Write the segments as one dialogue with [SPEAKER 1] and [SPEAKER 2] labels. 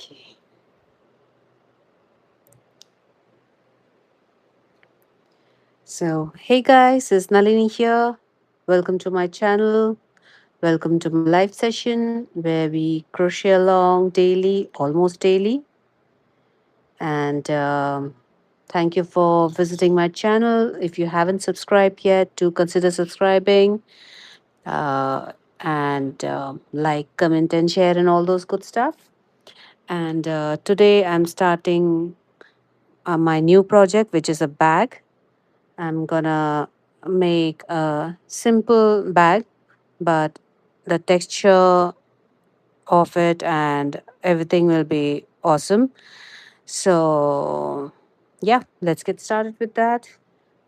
[SPEAKER 1] Okay. So, hey guys, it's Nalini here. Welcome to my channel. Welcome to my live session where we crochet along daily, almost daily. And thank you for visiting my channel. If you haven't subscribed yet, do consider subscribing and like, comment, and share, and all those good stuff. And today I'm starting my new project, which is a bag. I'm gonna make a simple bag, but the texture of it and everything will be awesome. So, yeah, let's get started with that.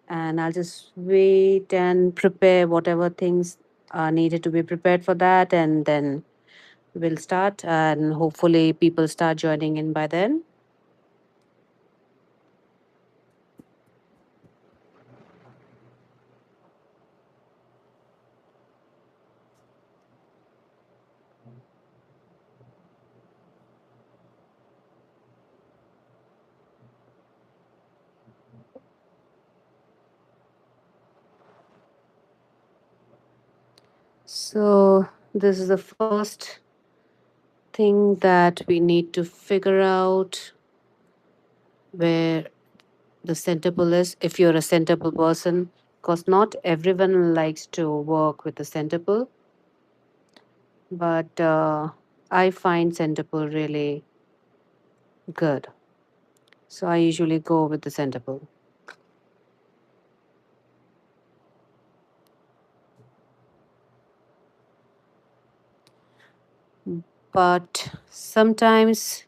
[SPEAKER 1] And I'll just wait and prepare whatever things are needed to be prepared for that, and then we'll start. And hopefully, people start joining in by then. So, this is the first thing that we need to figure out where the center pull is if you're a center pull person, because not everyone likes to work with the center pull, but I find center pull really good. So I usually go with the center pull. But sometimes,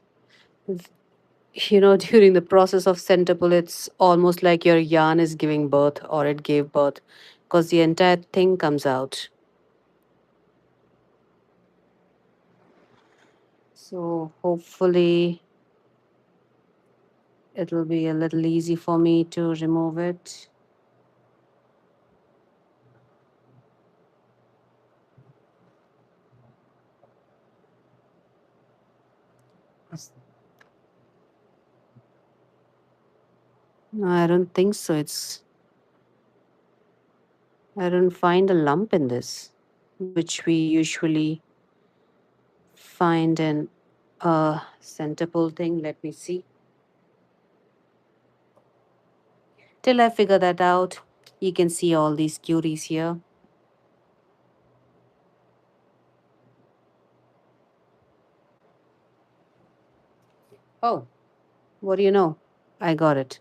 [SPEAKER 1] during the process of center pull, it's almost like your yarn is giving birth or it gave birth because the entire thing comes out. So hopefully it will be a little easy for me to remove it. No, I don't think so. I don't find a lump in this, which we usually find in a center pull thing. Let me see. Till I figure that out, you can see all these cuties here. Oh, what do you know? I got it.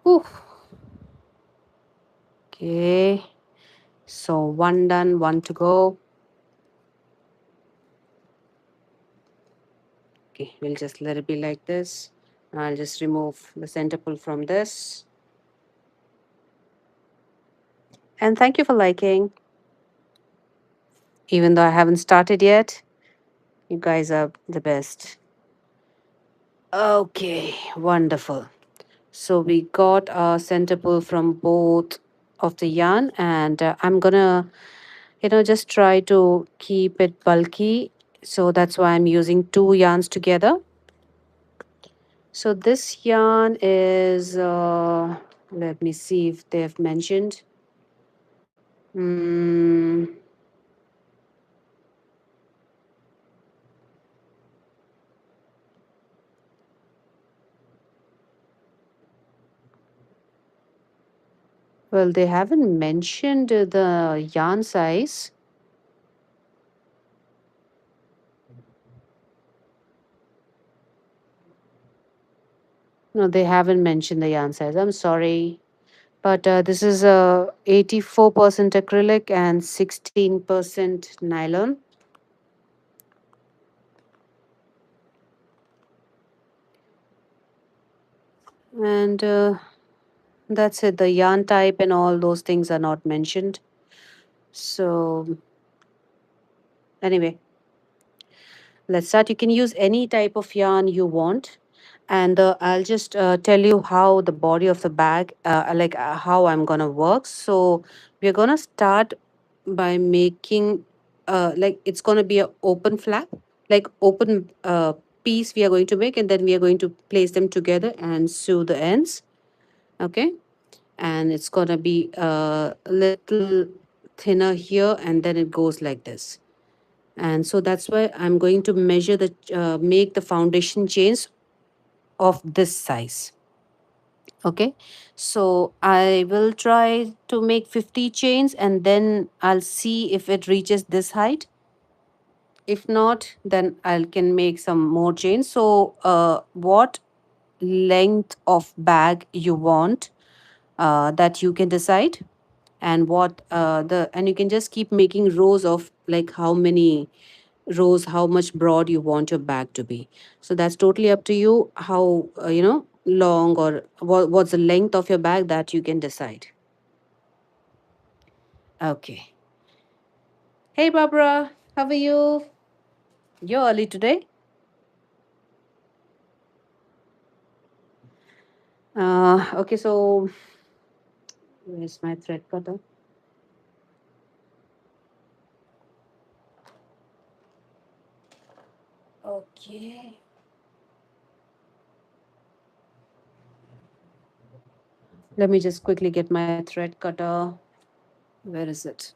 [SPEAKER 1] Whew. Okay. So one done, one to go. Okay, we'll just let it be like this. I'll just remove the center pull from this. And thank you for liking. Even though I haven't started yet, you guys are the best. Okay, wonderful. So we got a center pull from both of the yarn, and I'm gonna, just try to keep it bulky. So that's why I'm using two yarns together. So this yarn is, let me see if they've mentioned. Mm, well, they haven't mentioned the yarn size. No, they haven't mentioned the yarn size. I'm sorry. But this is 84% acrylic and 16% nylon. And that's it. The yarn type and all those things are not mentioned. So, anyway, let's start. You can use any type of yarn you want. And I'll just tell you how the body of the bag, how I'm going to work. So, we're going to start by making, it's going to be an open flap. like open piece we are going to make, and then we are going to place them together and sew the ends. Okay, and it's gonna be a little thinner here, and then it goes like this. And so that's why I'm going to measure the make the foundation chains of this size. Okay, so I will try to make 50 chains, and then I'll see if it reaches this height. If not, then I can make some more chains. So what length of bag you want, that you can decide. And what the and you can just keep making rows of like how many rows, how much broad you want your bag to be. So that's totally up to you, how long, or what's the length of your bag, that you can decide. Okay. Hey Barbara, how are you? You're early today. Okay, so where's my thread cutter? Okay, let me just quickly get my thread cutter. Where is it?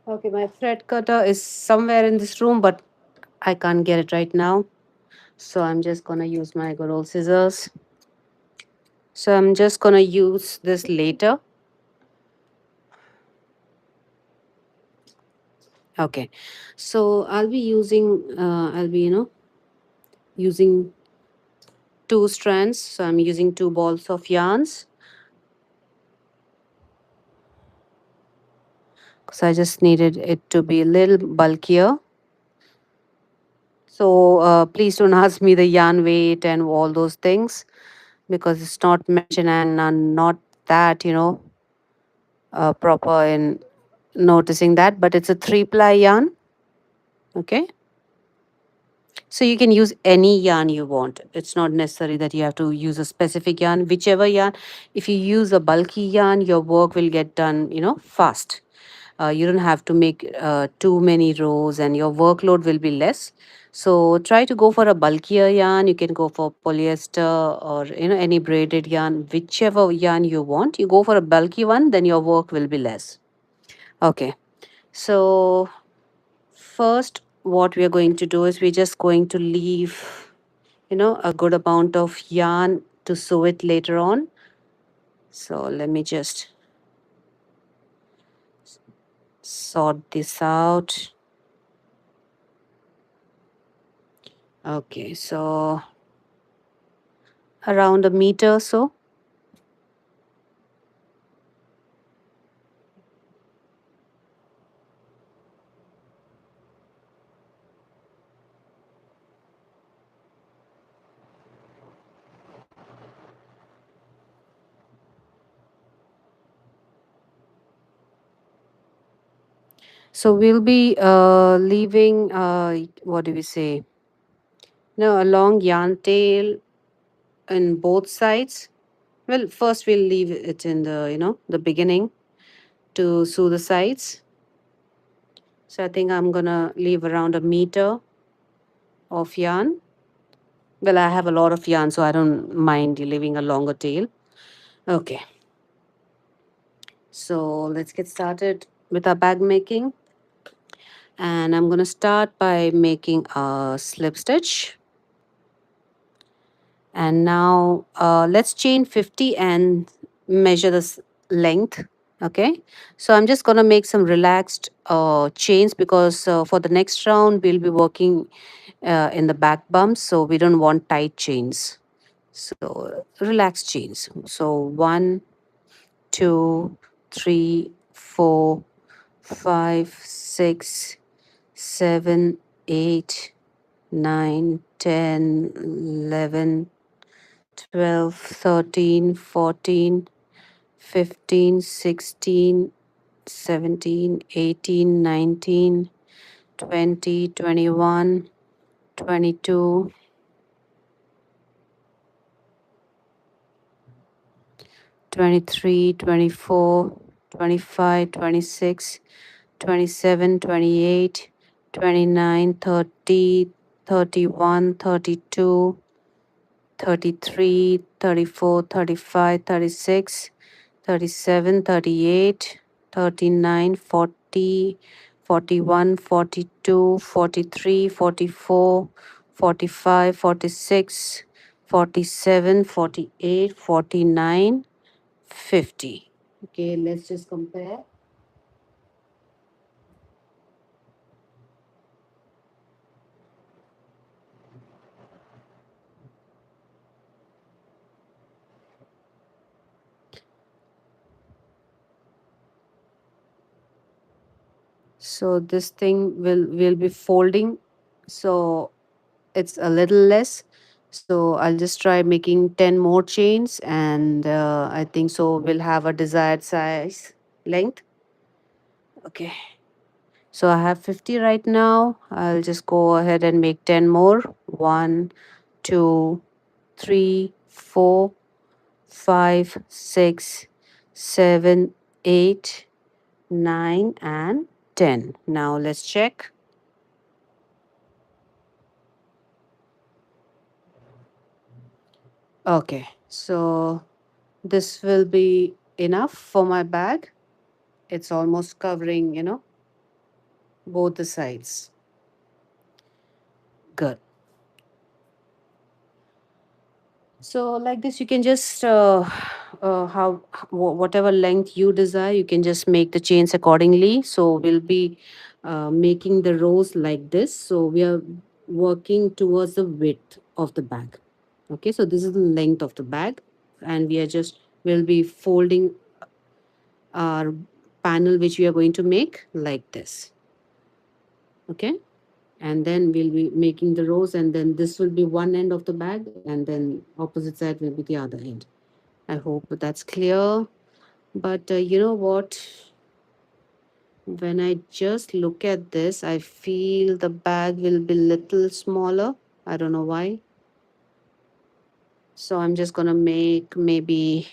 [SPEAKER 1] Okay, my thread cutter is somewhere in this room, but I can't get it right now. So I'm just gonna use my good old scissors. So I'm just gonna use this later. Okay. So I'll be, using two strands. So I'm using two balls of yarns. Because I just needed it to be a little bulkier. So please don't ask me the yarn weight and all those things, because it's not mentioned, and I'm not that, proper in noticing that. But it's a 3-ply yarn. Okay. So you can use any yarn you want. It's not necessary that you have to use a specific yarn, whichever yarn. If you use a bulky yarn, your work will get done, fast. You don't have to make too many rows, and your workload will be less. So try to go for a bulkier yarn. You can go for polyester, or any braided yarn, whichever yarn you want. You go for a bulky one, then your work will be less. Okay. So first, what we are going to do is we're just going to leave, a good amount of yarn to sew it later on. So let me just sort this out. Okay, so around a meter or so. So we'll be leaving, what do we say? No, a long yarn tail in both sides. Well, first we'll leave it in the beginning to sew the sides. So I think I'm gonna leave around a meter of yarn. Well, I have a lot of yarn, so I don't mind leaving a longer tail. Okay, so let's get started with our bag making. And I'm gonna start by making a slip stitch. And now let's chain 50 and measure this length. Okay, so I'm just gonna make some relaxed chains, because for the next round we'll be working in the back bumps, so we don't want tight chains. So relaxed chains. So 1, 2, 3, 4, 5, 6, 7, 8, 9, 10, 11, 12, 13, 14, 15, 16, 17, 18, 19, 20, 21, 22, 23, 24, 25, 26, 27, 28, 29, 30, 31, 32, 33, 34, 35, 36, 37, 38, 39, 40, 41, 42, 43, 44, 45, 46, 47, 48, 49, 50. Okay, let's just compare. So this thing will be folding. So it's a little less. So I'll just try making 10 more chains, and I think so we'll have a desired size length. Okay. So I have 50 right now. I'll just go ahead and make 10 more. One, two, three, 4, 5, 6, 7, 8, 9, and 10. Now let's check. Okay. So this will be enough for my bag. It's almost covering, both the sides. Good. So like this, you can just whatever length you desire, you can just make the chains accordingly. So we'll be making the rows like this. So we are working towards the width of the bag. Okay, so this is the length of the bag, and we'll be folding our panel which we are going to make like this. Okay, and then we'll be making the rows, and then this will be one end of the bag, and then opposite side will be the other end. I hope that's clear. But you know what, when I just look at this, I feel the bag will be little smaller. I don't know why. So I'm just gonna make maybe,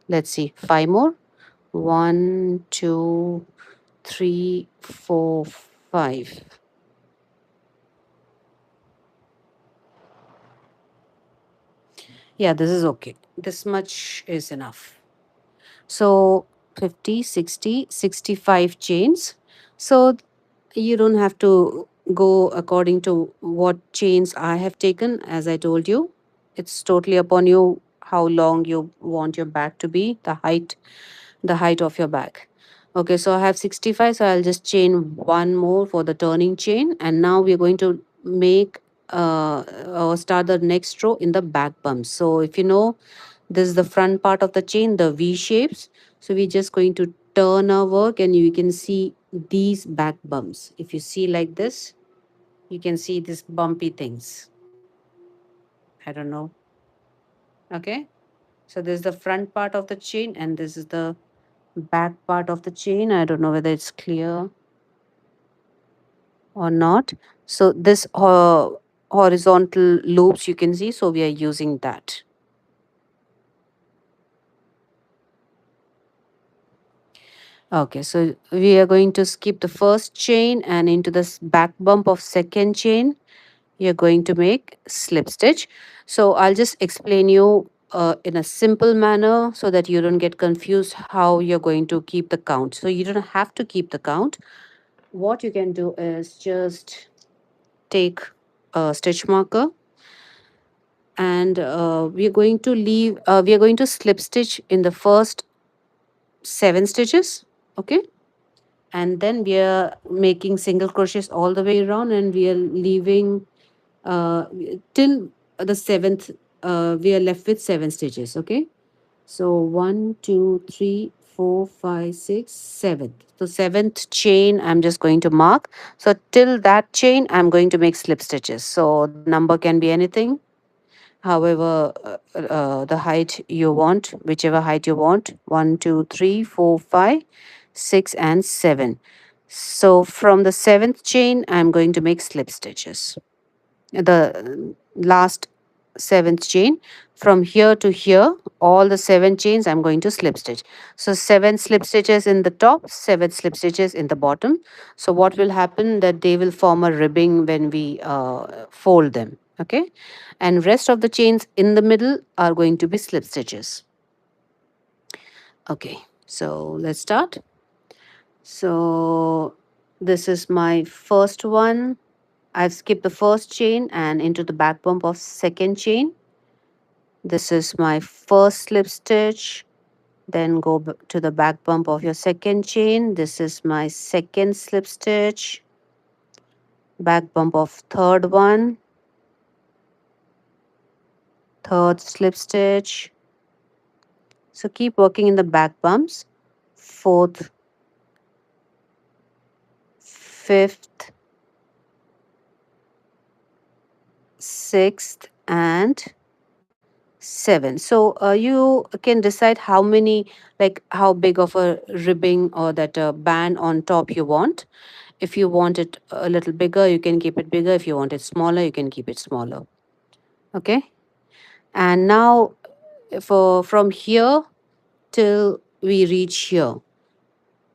[SPEAKER 1] let's see, 5 more. One, two, three, four, 5. Yeah, this is okay. This much is enough. So 50, 60, 65 chains. So you don't have to go according to what chains I have taken, as I told you. It's totally upon you how long you want your bag to be, the height of your bag. Okay, so I have 65, so I'll just chain one more for the turning chain, and now we're going to make or start the next row in the back bumps. So if you know, this is the front part of the chain, the V shapes. So we're just going to turn our work, and you can see these back bumps. If you see like this, you can see these bumpy things. I don't know. Okay. So this is the front part of the chain, and this is the back part of the chain. I don't know whether it's clear or not. So this horizontal loops you can see. So we are using that. Okay, so we are going to skip the first chain, and into this back bump of second chain, you're going to make slip stitch. So I'll just explain you in a simple manner so that you don't get confused how you're going to keep the count. So you don't have to keep the count. What you can do is just take a stitch marker, and we are going to slip stitch in the first 7 stitches. Okay, and then we are making single crochets all the way around, and we are leaving uh, till the 7th. We are left with 7 stitches. Okay, so 1, 2, 3, four, five, six, seventh. So seventh chain I'm just going to mark. So till that chain I'm going to make slip stitches. So the number can be anything, however the height you want, whichever height you want. One, two, three, four, five, six, and seven. So from the seventh chain I'm going to make slip stitches, the last seventh chain. From here to here, all the seven chains I'm going to slip stitch. So seven slip stitches in the top, seven slip stitches in the bottom. So what will happen that they will form a ribbing when we fold them. Okay, and rest of the chains in the middle are going to be slip stitches. Okay, so let's start. So this is my first one. I've skipped the first chain and into the back bump of second chain. This is my first slip stitch. Then go to the back bump of your second chain. This is my second slip stitch. Back bump of third one. Third slip stitch. So keep working in the back bumps. Fourth, fifth, sixth, and seven. So you can decide how many, like how big of a ribbing or that band on top you want. If you want it a little bigger, you can keep it bigger. If you want it smaller, you can keep it smaller. Okay. And now for from here till we reach here,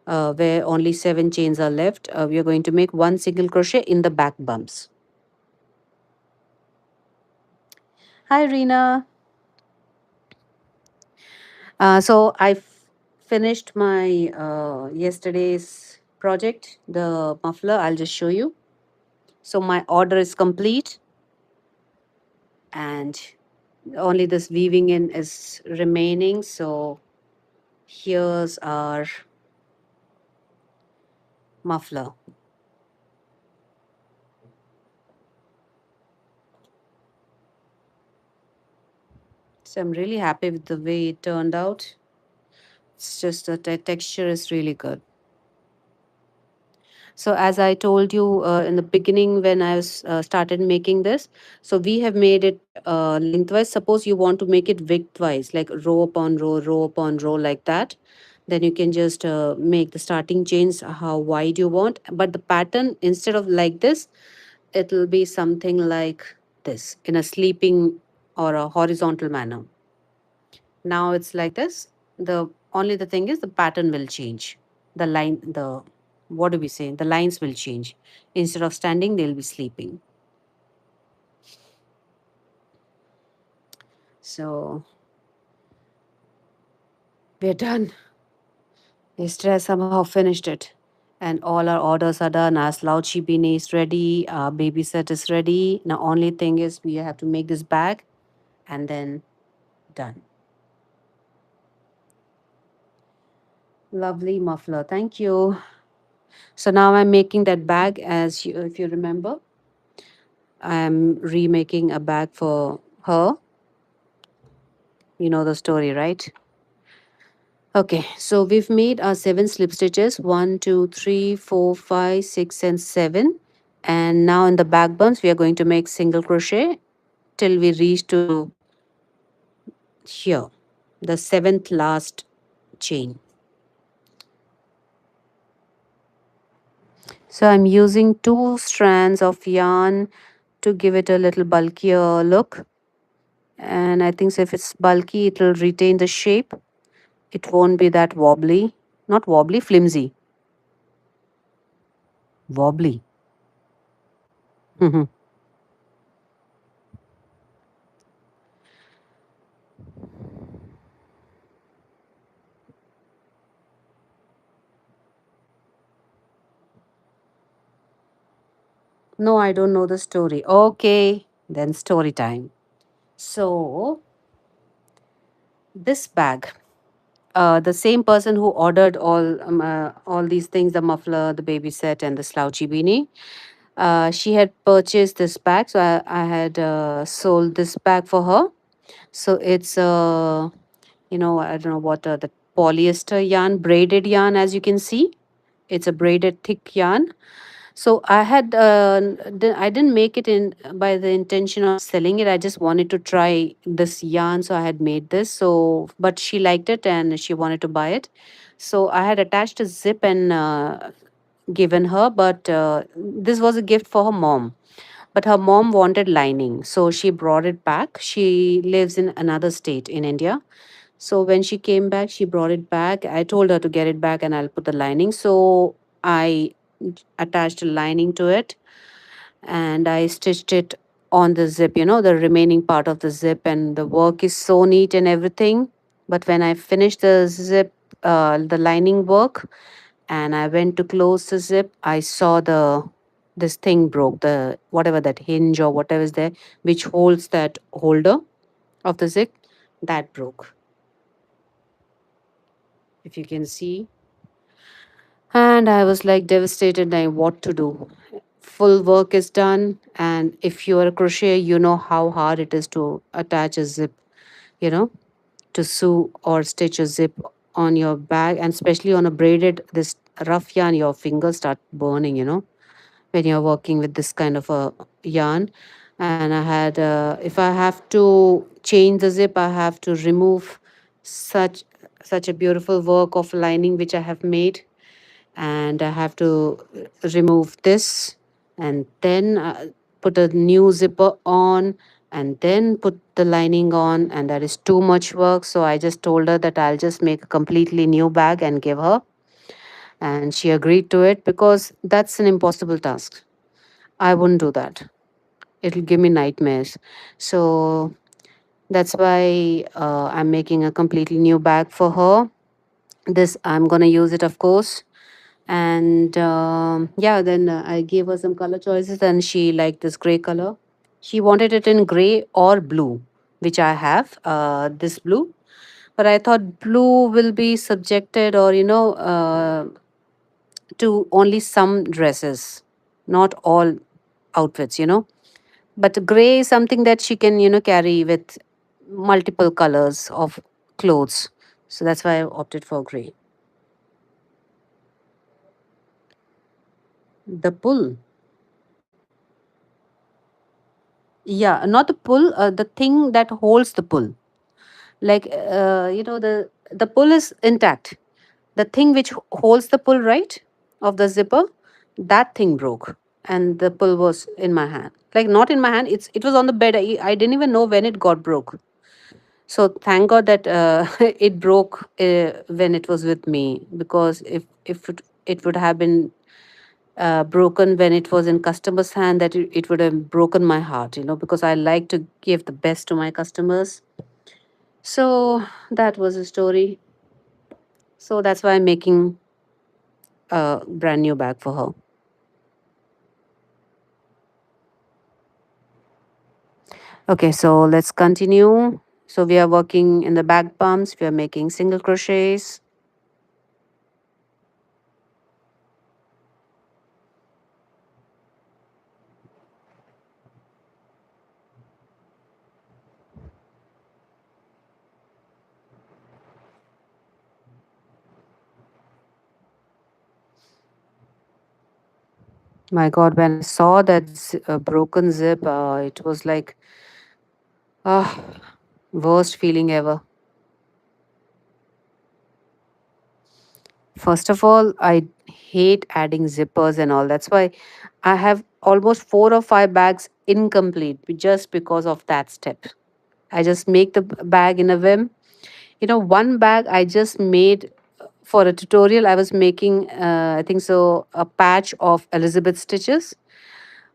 [SPEAKER 1] where only seven chains are left, we are going to make one single crochet in the back bumps. Hi, Reena. So I finished my yesterday's project, the muffler. I'll just show you. So my order is complete, and only this weaving in is remaining. So here's our muffler. So I'm really happy with the way it turned out. It's just the texture is really good. So as I told you in the beginning when I was started making this, so we have made it lengthwise. Suppose you want to make it widthwise, like row upon row, like that. Then you can just make the starting chains how wide you want. But the pattern, instead of like this, it will be something like this in a sleeping or a horizontal manner. Now it's like this. The only the thing is the pattern will change. The line, the what do we say? The lines will change. Instead of standing, they'll be sleeping. So we're done. Yesterday I somehow finished it. And all our orders are done. Our slouchy beanie is ready. Our baby set is ready. Now only thing is we have to make this bag and then done. Lovely muffler. Thank you. So now I'm making that bag as you, if you remember. I'm remaking a bag for her. You know the story, right? Okay, so we've made our seven slip stitches, one, two, three, four, five, six, and seven. And now in the back bumps, we are going to make single crochet till we reach to here, the seventh last chain. So I'm using two strands of yarn to give it a little bulkier look. And I think so if it's bulky, it will retain the shape. It won't be that wobbly. Not wobbly, flimsy. Wobbly. No, I don't know the story. Okay, then story time. So, this bag, the same person who ordered all these things, the muffler, the baby set, and the slouchy beanie, she had purchased this bag. So I had sold this bag for her. So it's I don't know what the polyester yarn, braided yarn, as you can see. It's a braided thick yarn. So I didn't make it in by the intention of selling it. I just wanted to try this yarn, so I had made this. So, but she liked it and she wanted to buy it. So I had attached a zip and given her, but this was a gift for her mom. But her mom wanted lining, so she brought it back. She lives in another state in India, so when she came back, she brought it back. I told her to get it back and I'll put the lining. So I attached a lining to it and I stitched it on the zip, the remaining part of the zip. And the work is so neat and everything. But when I finished the zip, the lining work, and I went to close the zip, I saw this thing broke, the whatever that hinge or whatever is there, which holds that holder of the zip, that broke. If you can see, and I was like devastated. I what to do. Full work is done, and if you are a crocheter, you know how hard it is to attach a zip. You know, to sew or stitch a zip on your bag, and especially on a braided this rough yarn, your fingers start burning. When you're working with this kind of a yarn. And I had if I have to change the zip, I have to remove such such a beautiful work of lining which I have made, and I have to remove this and then put a new zipper on and then put the lining on, and that is too much work. So I just told her that I'll just make a completely new bag and give her, and she agreed to it because that's an impossible task. I wouldn't do that. It'll give me nightmares. So that's why I'm making a completely new bag for her. This I'm gonna use it, of course. And yeah, then I gave her some color choices, and she liked this gray color. She wanted it in gray or blue, which I have this blue. But I thought blue will be subjected, or to only some dresses, not all outfits. But gray is something that she can carry with multiple colors of clothes. So that's why I opted for gray. The pull. Yeah, not the pull, the thing that holds the pull. Like the pull is intact. The thing which holds the pull, right, of the zipper, that thing broke, and the pull was in my hand. Like not in my hand, it was on the bed. I didn't even know when it got broke. So thank God that it broke when it was with me, because if it would have been broken when it was in customer's hand, that it would have broken my heart, because I like to give the best to my customers. So that was a story. So that's why I'm making a brand new bag for her. Okay, so let's continue. So we are working in the back bumps, we are making single crochets. My God, when I saw that broken zip, it was like, ah, worst feeling ever. First of all, I hate adding zippers and all. That's why I have almost 4 or 5 bags incomplete just because of that step. I just make the bag in a whim. One bag I just made for a tutorial. I was making, I think so, a patch of Elizabeth stitches.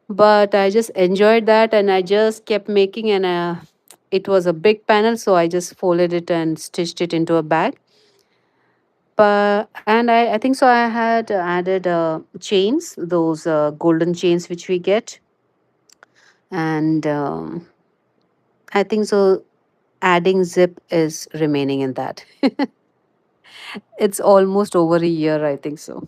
[SPEAKER 1] But I just enjoyed that and I just kept making, and it was a big panel, so I just folded it and stitched it into a bag. But and I think so I had added chains, those golden chains which we get, and I think so adding zip is remaining in that. It's almost over a year, I think so.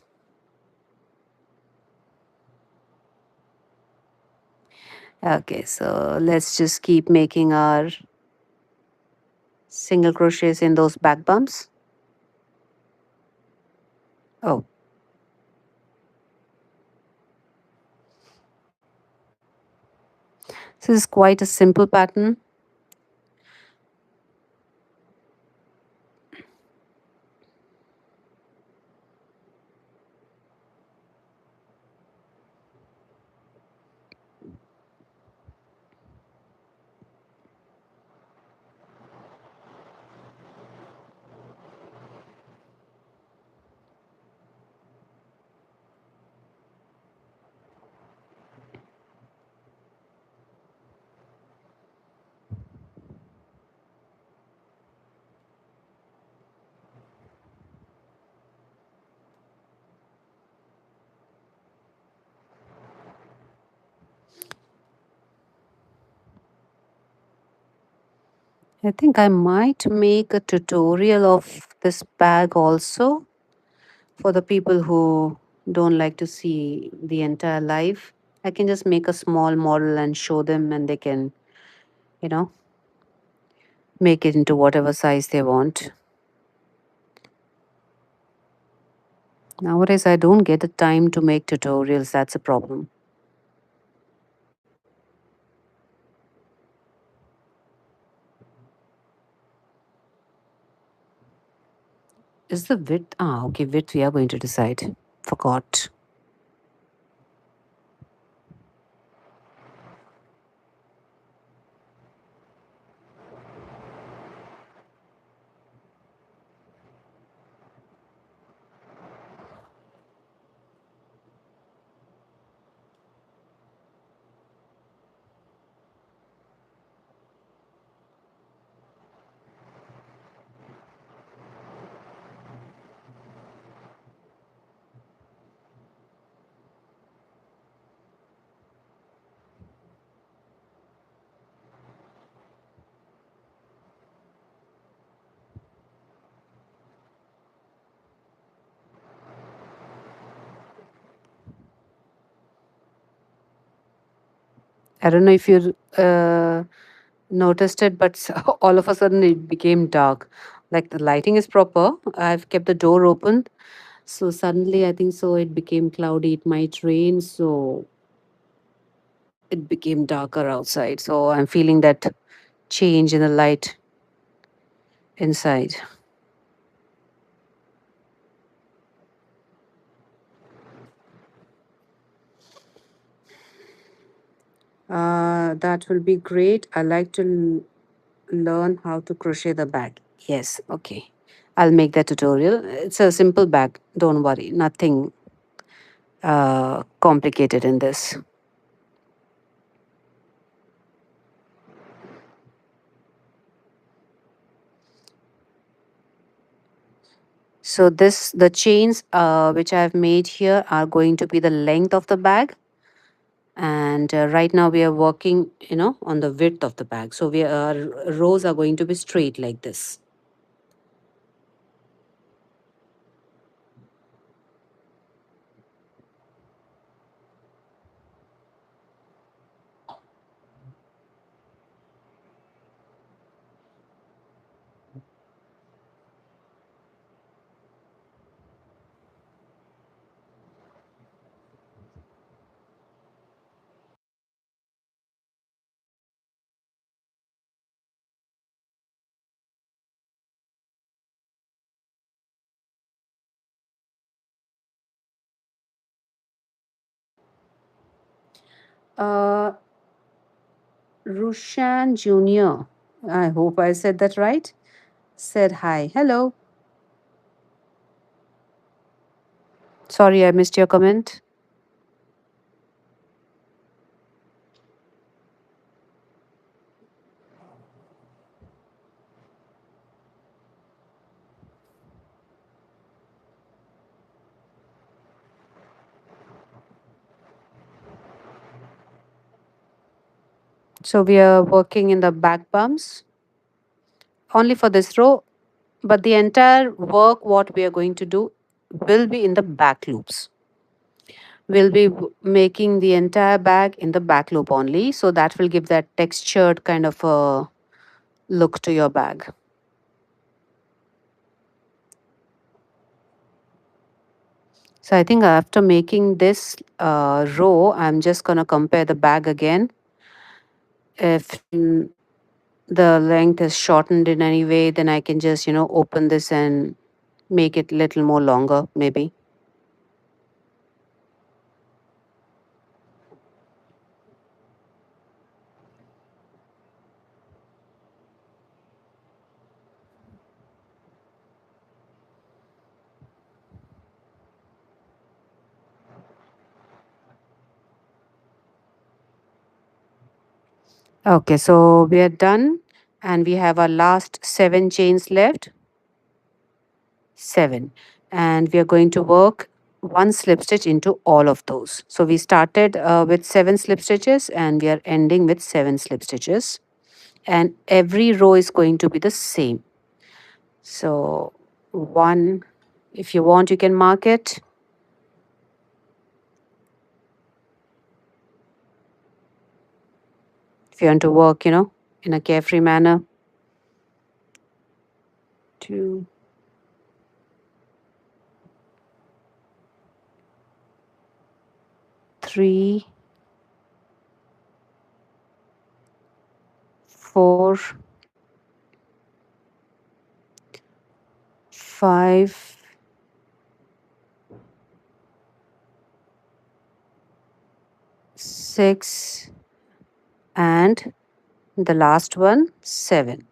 [SPEAKER 1] Okay, so let's just keep making our single crochets in those back bumps. Oh, this is quite a simple pattern. I think I might make a tutorial of this bag also for the people who don't like to see the entire life. I can just make a small model and show them, and they can, you know, make it into whatever size they want. Nowadays, I don't get the time to make tutorials. That's a problem. Is the width? Ah, okay, width we are going to decide. Forgot. I don't know if you noticed it, but all of a sudden it became dark. Like the lighting is proper. I've kept the door open. So suddenly, I think so, it became cloudy. It might rain. So it became darker outside. So I'm feeling that change in the light inside. That will be great. I like to learn how to crochet the bag. Yes, okay. I'll make that tutorial. It's a simple bag. Don't worry. Nothing complicated in this. So this the chains which I've made here are going to be the length of the bag, and right now we are working, on the width of the bag. So we are rows are going to be straight like this. Uh, Rushan Junior. I hope I said that right. Said hi. Hello. Sorry, I missed your comment. So we are working in the back bumps only for this row, but the entire work what we are going to do will be in the back loops. We'll be making the entire bag in the back loop only, so that will give that textured kind of a look to your bag. So I think after making this row, I'm just going to compare the bag again. If the length is shortened in any way, then I can just, open this and make it a little more longer, maybe. Okay, so we are done and we have our last 7 chains left. 7. And we are going to work one slip stitch into all of those. So we started with 7 slip stitches and we are ending with 7 slip stitches. And every row is going to be the same. So, one, if you want, you can mark it. If you want to work, in a carefree manner. 2, 3, 4, 5, 6, and the last one, 7.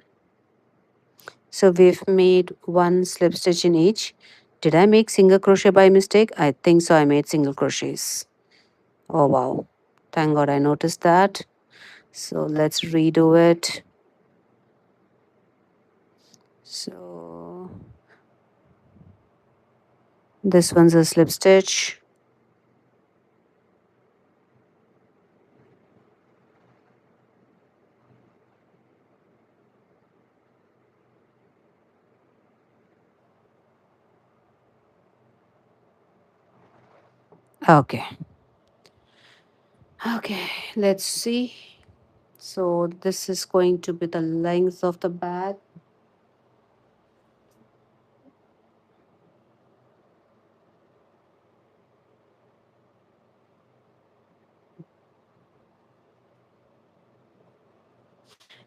[SPEAKER 1] So we've made one slip stitch in each. Did I make single crochet by mistake? I think so. I made single crochets. Oh wow. Thank God I noticed that. So let's redo it. So this one's a slip stitch. Okay. Okay, let's see. So this is going to be the length of the bag.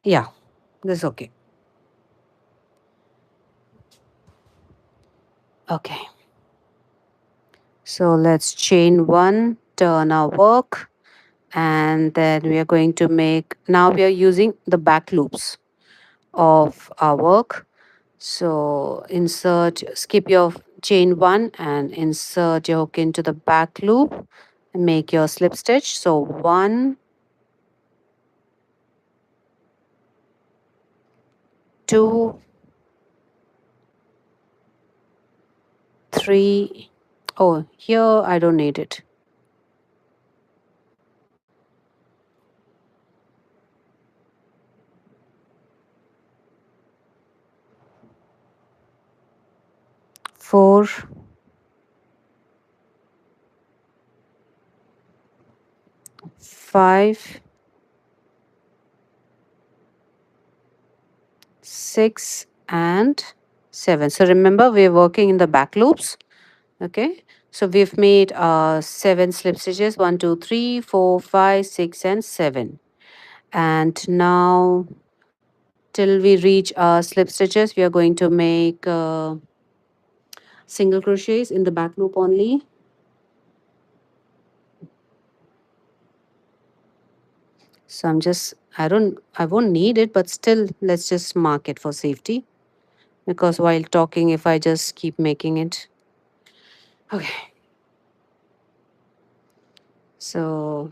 [SPEAKER 1] Yeah, this is okay. Okay. So let's chain one, turn our work, and then we are going to make, now we are using the back loops of our work. So insert, skip your chain one and insert your hook into the back loop and make your slip stitch. So 1, 2, 3. Oh, here I don't need it. 4, 5, 6, and 7. So remember, we're working in the back loops. Okay. So we've made 7 slip stitches, 1, 2, 3, 4, 5, 6, and 7. And now, till we reach our slip stitches, we are going to make single crochets in the back loop only. So I won't need it, but still, let's just mark it for safety. Because while talking, if I just keep making it. Okay. So,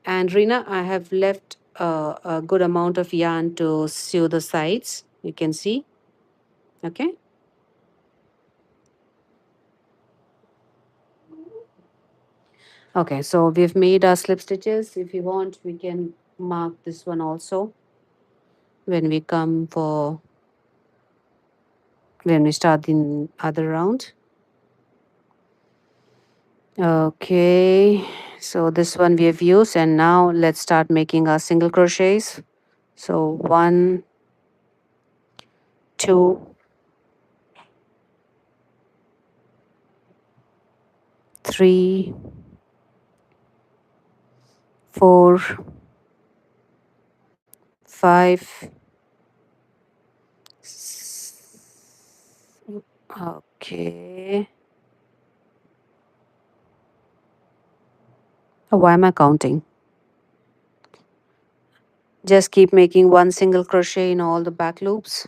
[SPEAKER 1] and Rina, I have left a good amount of yarn to sew the sides. You can see. Okay. Okay, so we've made our slip stitches. If you want, we can mark this one also when we come for, when we start the other round. Okay, so this one we have used, and now let's start making our single crochets. So 1, 2, 3, 4, 5. Okay. Oh, why am I counting? Just keep making one single crochet in all the back loops.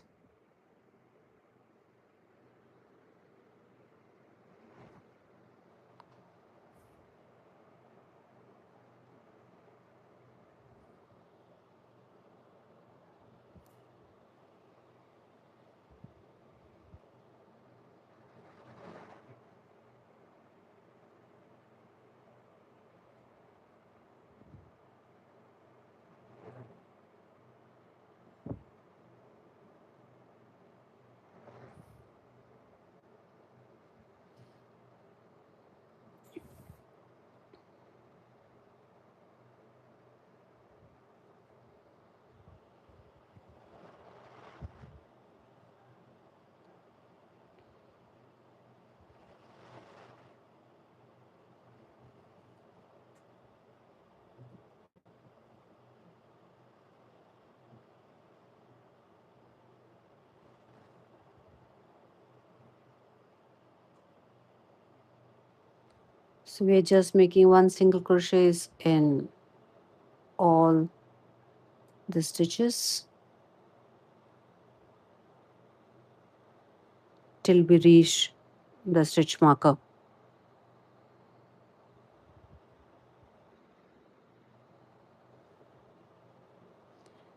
[SPEAKER 1] So we're just making one single crochets in all the stitches till we reach the stitch marker.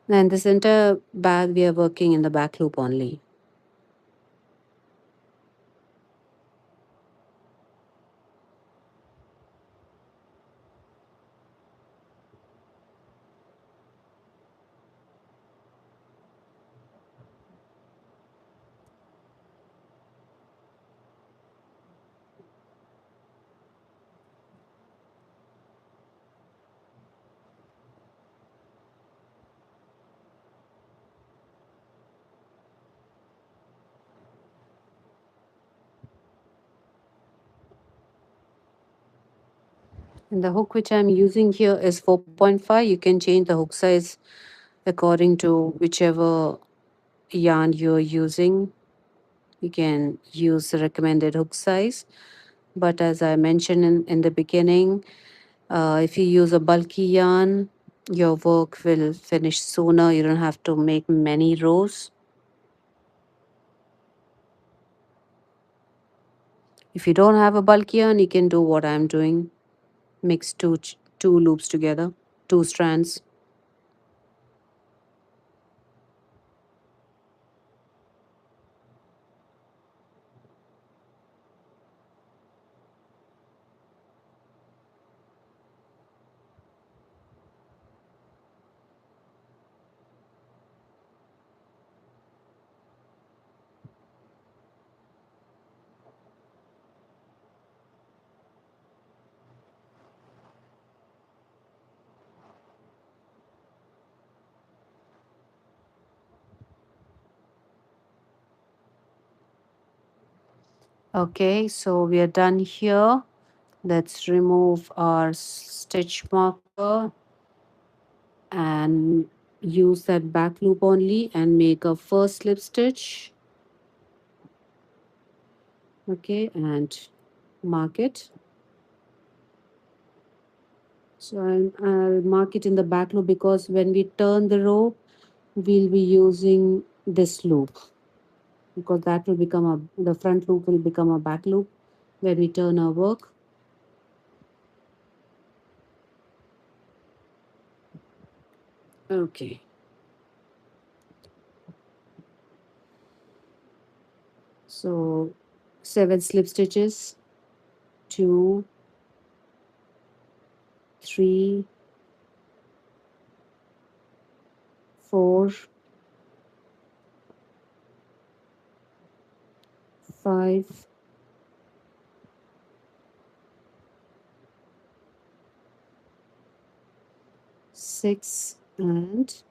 [SPEAKER 1] And this entire bag we are working in the back loop only. And the hook which I'm using here is 4.5. You can change the hook size according to whichever yarn you're using. You can use the recommended hook size. But as I mentioned in the beginning, if you use a bulky yarn, your work will finish sooner. You don't have to make many rows. If you don't have a bulky yarn, you can do what I'm doing. Mix two loops together, two strands. Okay, so we are done here. Let's remove our stitch marker and use that back loop only and make a first slip stitch. Okay, and mark it. So I'll mark it in the back loop because when we turn the row, we'll be using this loop because that will become the front loop will become a back loop when we turn our work. Okay. So 7 slip stitches, 2, 3, 4, 5, 6, and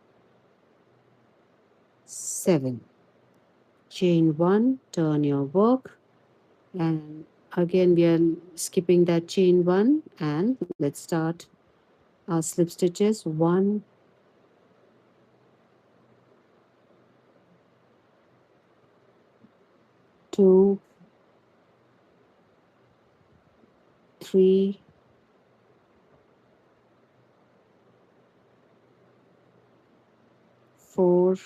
[SPEAKER 1] 7. Chain 1, turn your work, and Again, we are skipping that chain one, and let's start our slip stitches. One, two, three, four,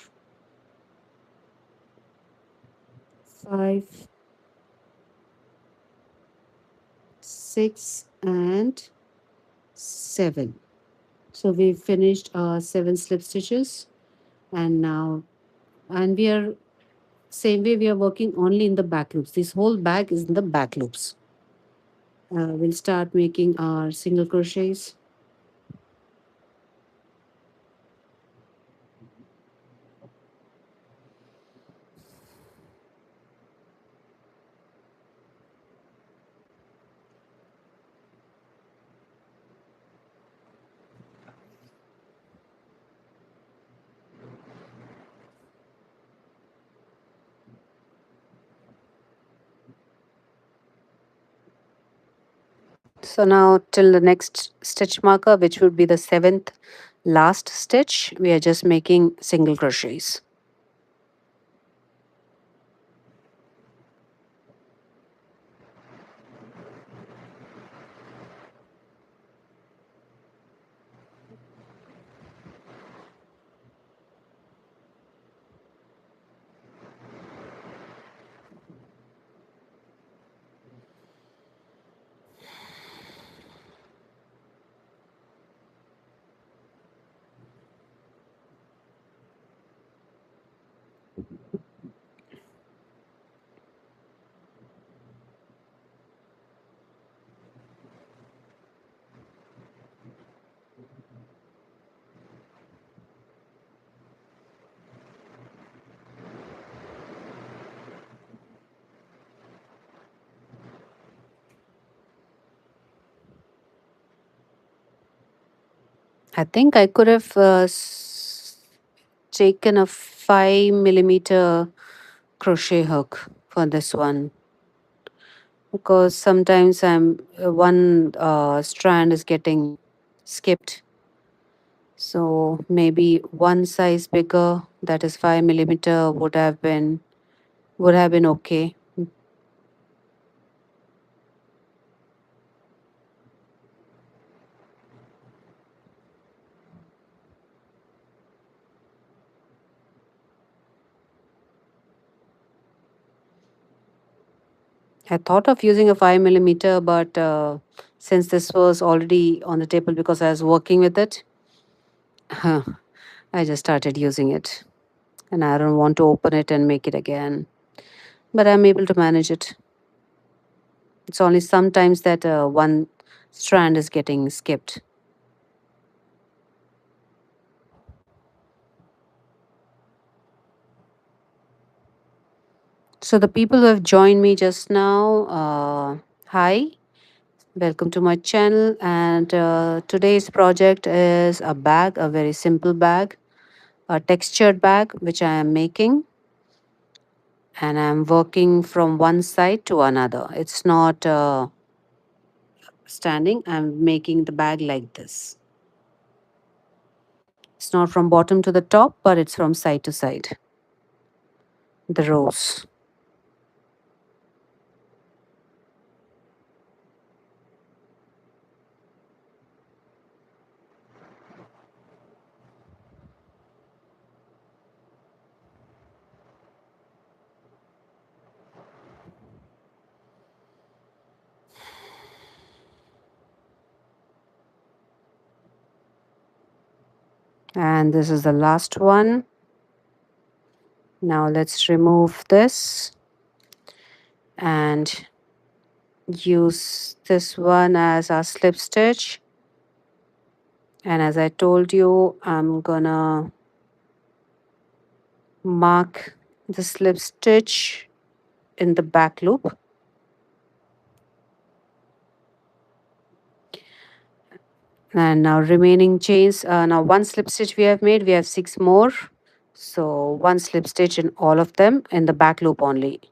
[SPEAKER 1] five, six, and seven. So we've finished our seven slip stitches, and now, and we are same way we are working only in the back loops. This whole bag is in the back loops. We'll start making our single crochets. So now till the next stitch marker, which would be the seventh last stitch, we are just making single crochets. I think I could have taken a 5 millimeter crochet hook for this one, because sometimes one strand is getting skipped. So maybe one size bigger, that is 5 millimeter, would have been okay. I thought of using a 5 millimeter, but since this was already on the table because I was working with it, I just started using it. And I don't want to open it and make it again. But I'm able to manage it. It's only sometimes that one strand is getting skipped. So, the people who have joined me just now, hi, welcome to my channel. And today's project is a bag, a very simple bag, a textured bag, which I am making. And I'm working from one side to another. It's not standing, I'm making the bag like this. It's not from bottom to the top, but it's from side to side, the rows. And this is the last one. Now let's remove this and use this one as our slip stitch. And as I told you, I'm gonna mark the slip stitch in the back loop. And now remaining chains, now one slip stitch we have made, we have six more. So one slip stitch in all of them in the back loop only.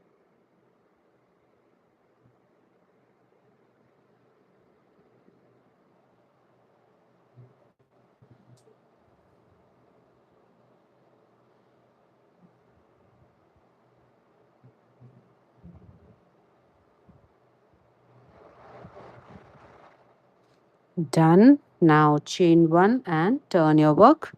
[SPEAKER 1] Done. Now chain one and turn your work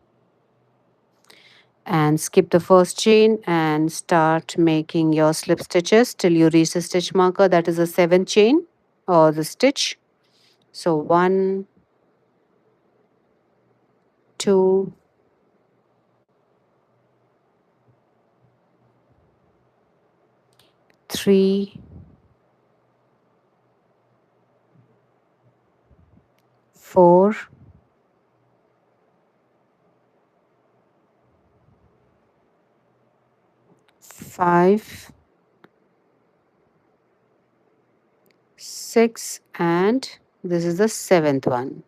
[SPEAKER 1] and skip the first chain and start making your slip stitches till you reach the stitch marker, that is a 7th chain or the stitch. So 1, 2, 3, 4, 5, 6, and this is the 7th one.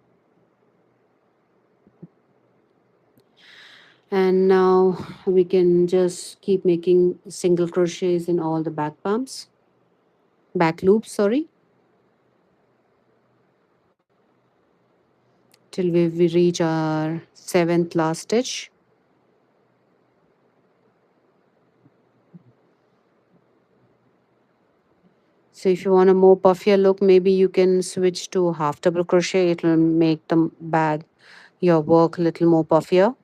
[SPEAKER 1] And now we can just keep making single crochets in all the back loops, sorry, till we reach our 7th last stitch. So if you want a more puffier look, maybe you can switch to half double crochet. It will make the bag, your work, a little more puffier.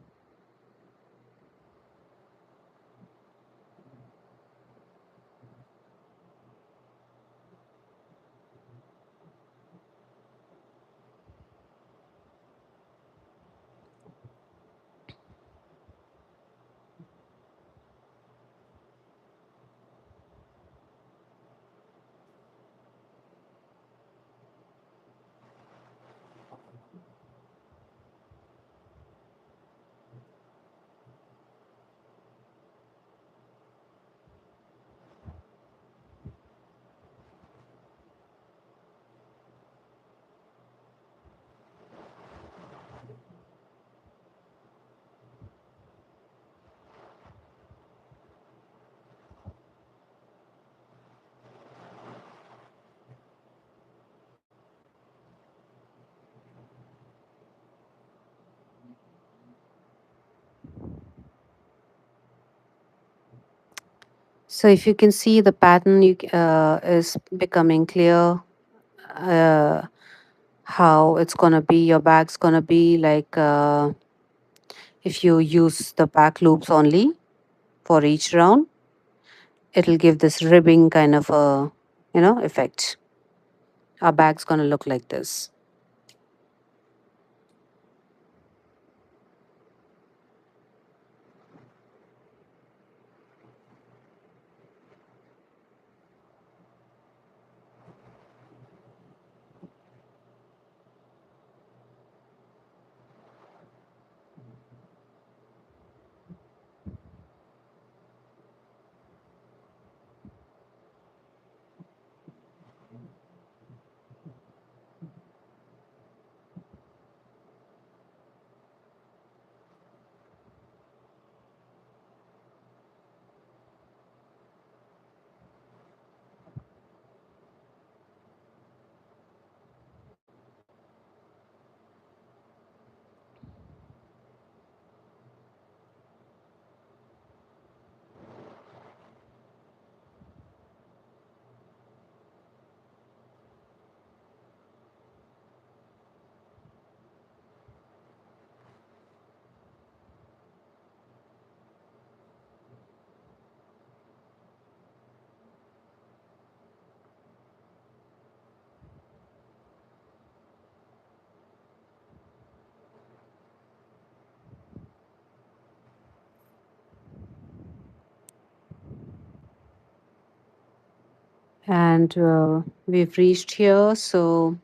[SPEAKER 1] So if you can see the pattern is becoming clear, uh, how it's gonna be, your bag's gonna be like, if you use the back loops only for each round, it'll give this ribbing kind of a, effect. Our bag's gonna look like this. And we've reached here, so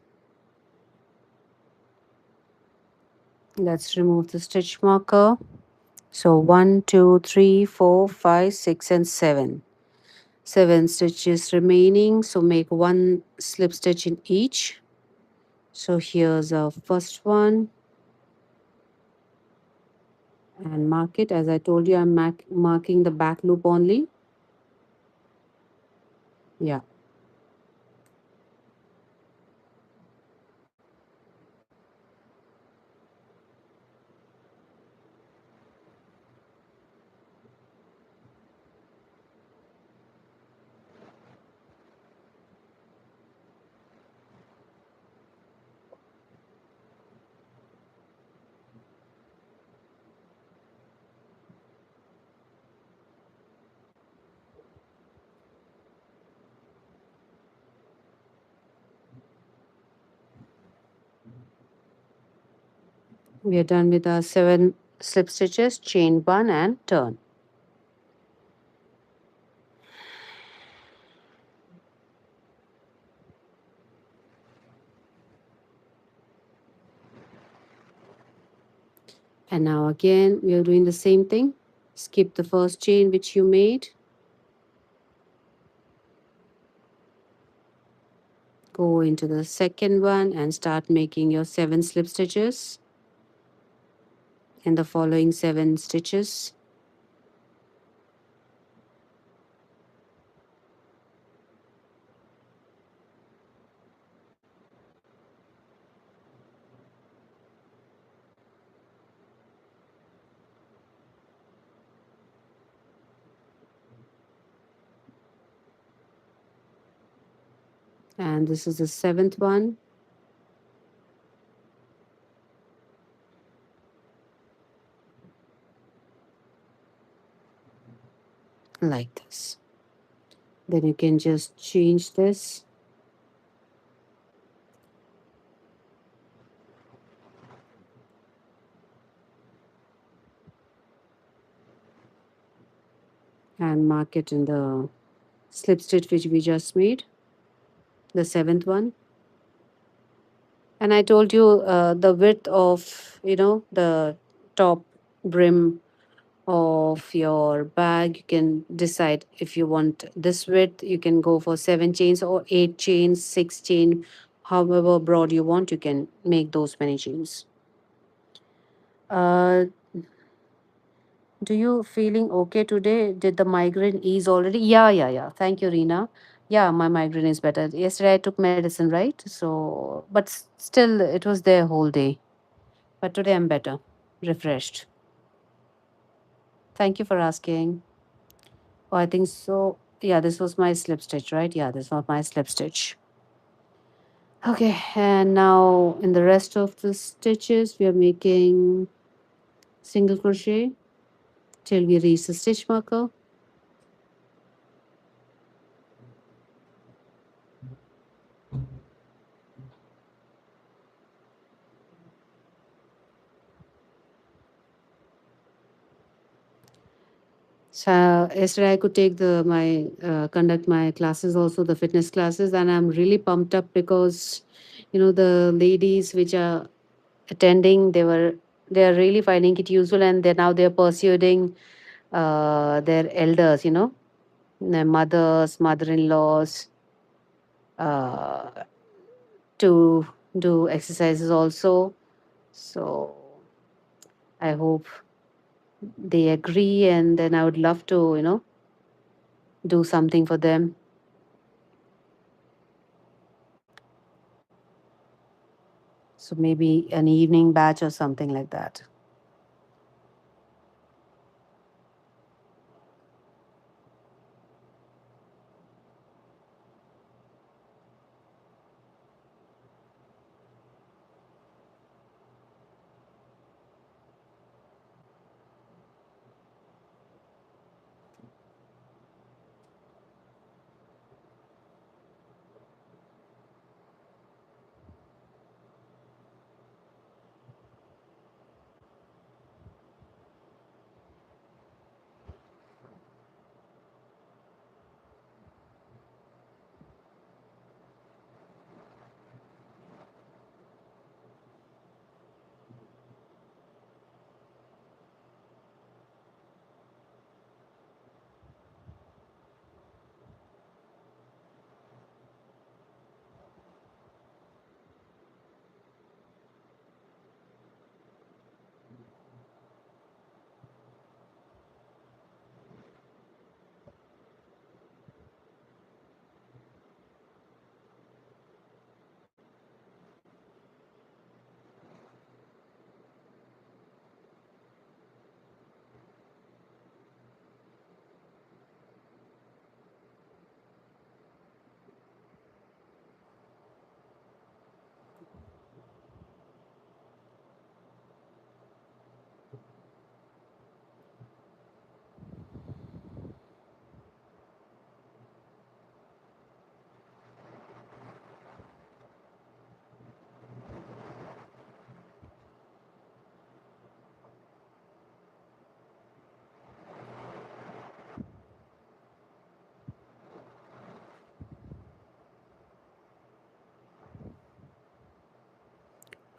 [SPEAKER 1] let's remove the stitch marker. So 1, 2, 3, 4, 5, 6, and 7. 7 stitches remaining, so make one slip stitch in each. So here's our first one, and mark it. As I told you, I'm marking the back loop only. Yeah. We are done with our 7 slip stitches, chain 1 and turn. And now again, we are doing the same thing. Skip the first chain which you made. Go into the second one and start making your 7 slip stitches in the following 7 stitches. And this is the 7th one, like this. Then you can just change this. And mark it in the slip stitch which we just made, the 7th one. And I told you the width of, the top brim of your bag. You can decide if you want this width. You can go for 7 chains or 8 chains, 6 chain, however broad you want. You can make those many chains. Uh, do you feeling okay today? Did the migraine ease already? Yeah, yeah, yeah. Thank you, Reena. Yeah, my migraine is better. Yesterday I took medicine, right? So, but still, it was there whole day. But today I'm better, refreshed. Thank you for asking. Oh, I think so. Yeah, this was my slip stitch, right? Yeah, this was my slip stitch. Okay, and now in the rest of the stitches, we are making single crochet till we reach the stitch marker. So yesterday I could take my conduct my classes also, the fitness classes, and I'm really pumped up because the ladies which are attending, they are really finding it useful, and they're pursuing their elders, their mothers, mother-in-laws, uh, to do exercises also. So I hope they agree, and then I would love to do something for them. So maybe an evening batch or something like that.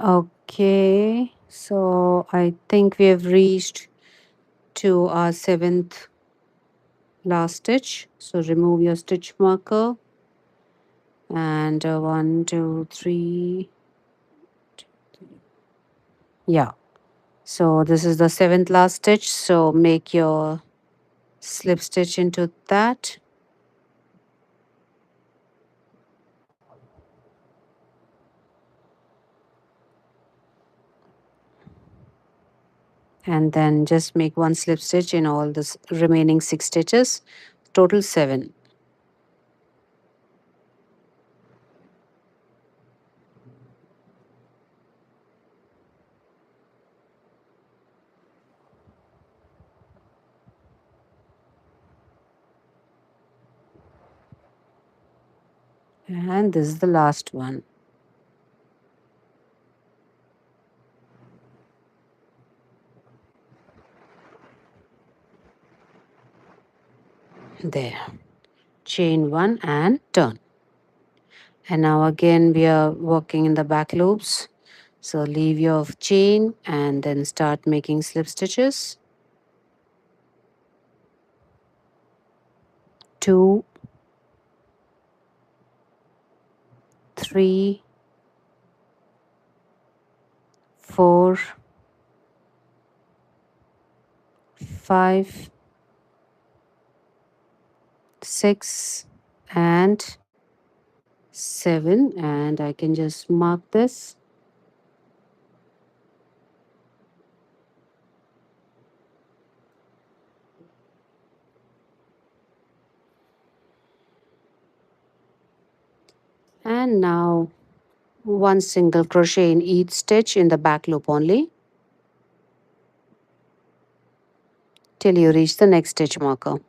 [SPEAKER 1] Okay, so I think we have reached to our seventh last stitch. So remove your stitch marker and one, two, three. Yeah. So this is the seventh last stitch. So make your slip stitch into that. And then just make one slip stitch in all the remaining 6 stitches, total 7. And this is the last one. There. Chain 1 and turn. And now again we are working in the back loops. So leave your chain and then start making slip stitches. 2, 3, 4, 5, 6, and 7. And I can just mark this. And now one single crochet in each stitch in the back loop only till you reach the next stitch marker.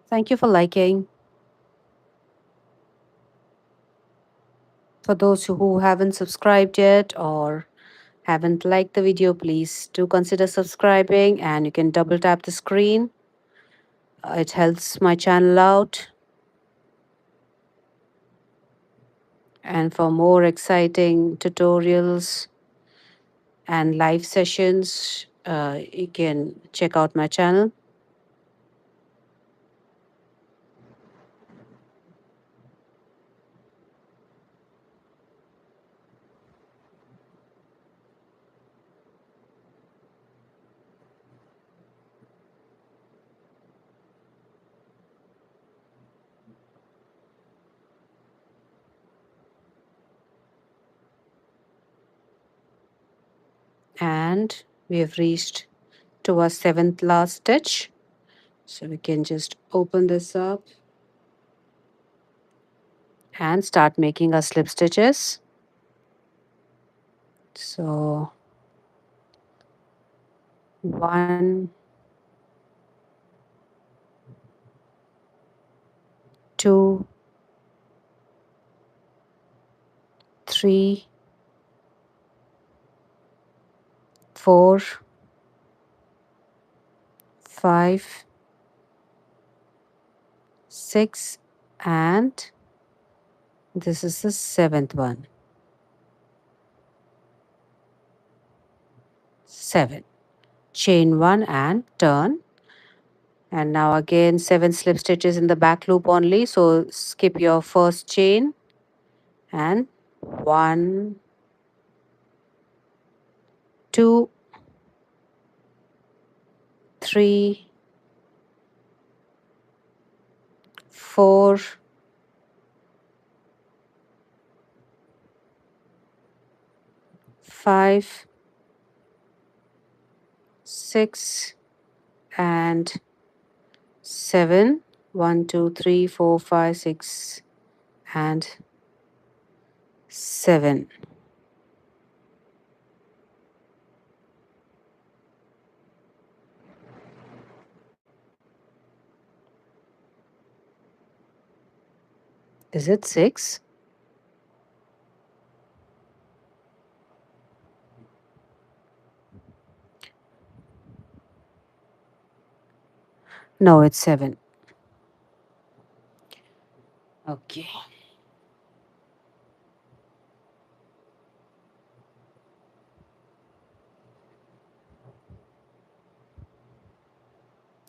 [SPEAKER 1] Thank you for liking. For those who haven't subscribed yet or haven't liked the video, please do consider subscribing and you can double tap the screen. It helps my channel out. And for more exciting tutorials and live sessions, you can check out my channel. and we have reached to our seventh last stitch. So we can just open this up and start making our slip stitches. So 1, 2, 3, 4, 5, 6, and this is the seventh one. 7. Chain 1 and turn. And now again 7 slip stitches in the back loop only. So skip your first chain and 1, 2, 3, 4, 5, 6, and 7. 1, 2, 3, 4, 5, 6, and 7. Is it 6? No, it's 7. Okay.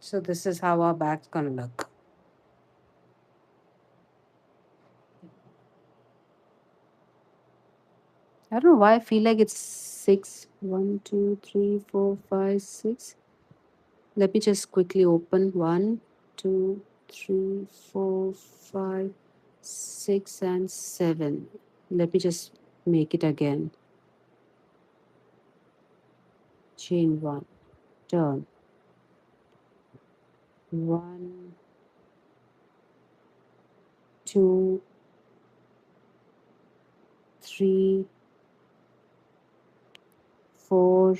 [SPEAKER 1] So this is how our back's gonna look. I don't know why I feel like it's 6. 1, 2, 3, 4, 5, 6. Let me just quickly open 1, 2, 3, 4, 5, 6, and 7. Let me just make it again. Chain 1, turn. 1, 2, 3, 4,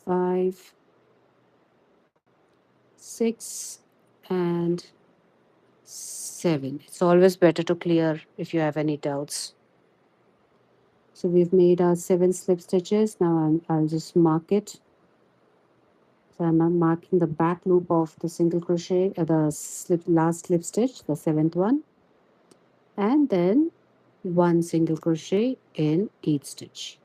[SPEAKER 1] 5, 6, and 7. It's always better to clear if you have any doubts. So we've made our 7 slip stitches. Now I'll just mark it. So I'm marking the back loop of the single crochet, last slip stitch, the 7th one, and then 1 single crochet in each stitch.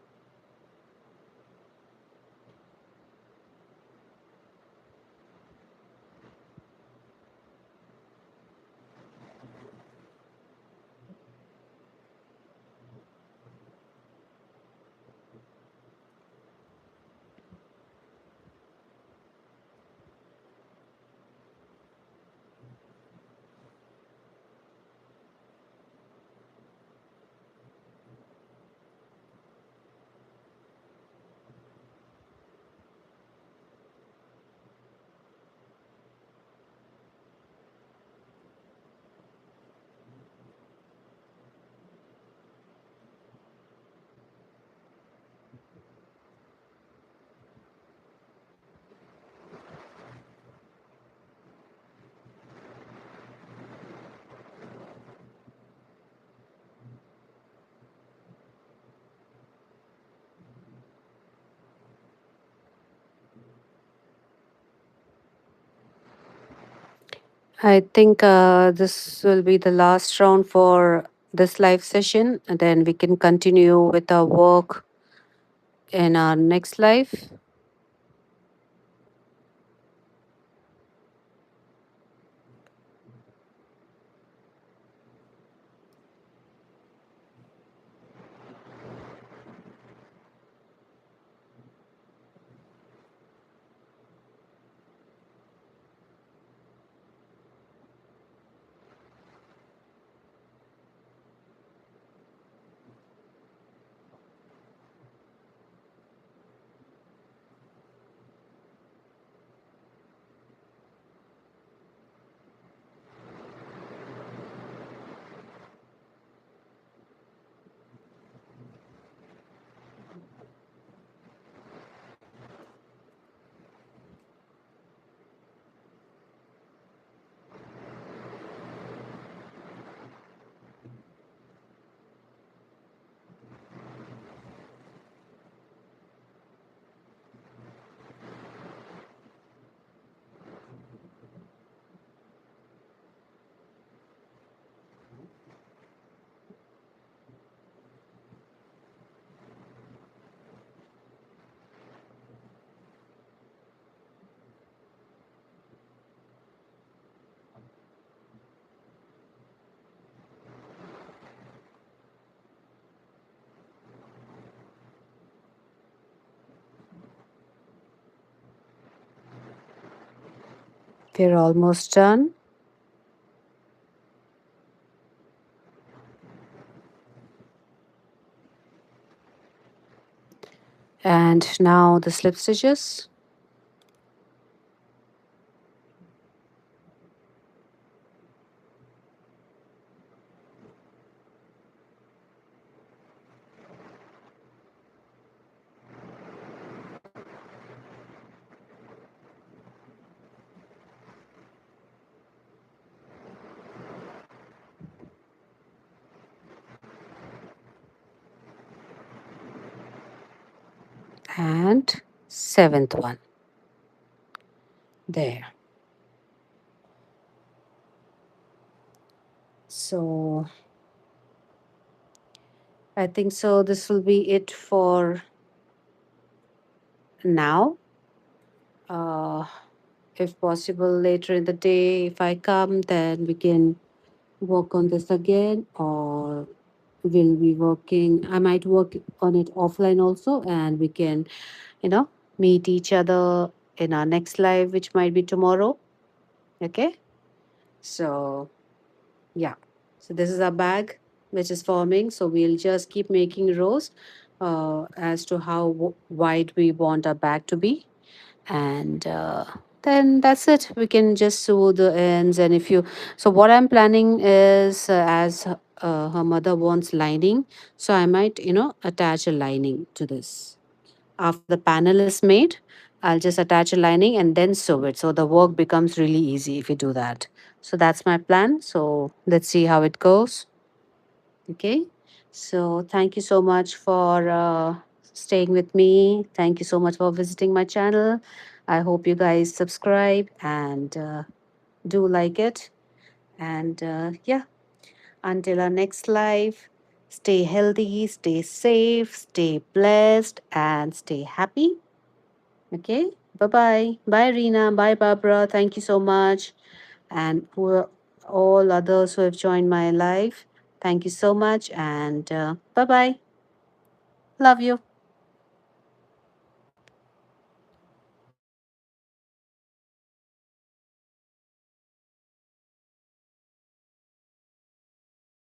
[SPEAKER 1] I think this will be the last round for this live session, and then we can continue with our work in our next live. We're almost done. And now the slip stitches. And seventh one. There. So I think so. This will be it for now. Uh, if possible, later in the day, if I come, then we can work on this again, or we'll be working. I might work on it offline also, and we can, you know, meet each other in our next live, which might be tomorrow. Okay. So, yeah. So, this is our bag which is forming. So, we'll just keep making rows as to how wide we want our bag to be. And then that's it. We can just sew the ends. And if you, so what I'm planning is as her mother wants lining, so I might, attach a lining to this. After the panel is made, I'll just attach a lining and then sew it. So the work becomes really easy if you do that. So that's my plan. So let's see how it goes. Okay. So thank you so much for staying with me. Thank you so much for visiting my channel. I hope you guys subscribe and do like it. And yeah, until our next live, stay healthy, stay safe, stay blessed, and stay happy. Okay. Bye bye. Bye, Rina. Bye, Barbara. Thank you so much. And all others who have joined my live, thank you so much. And bye bye. Love you.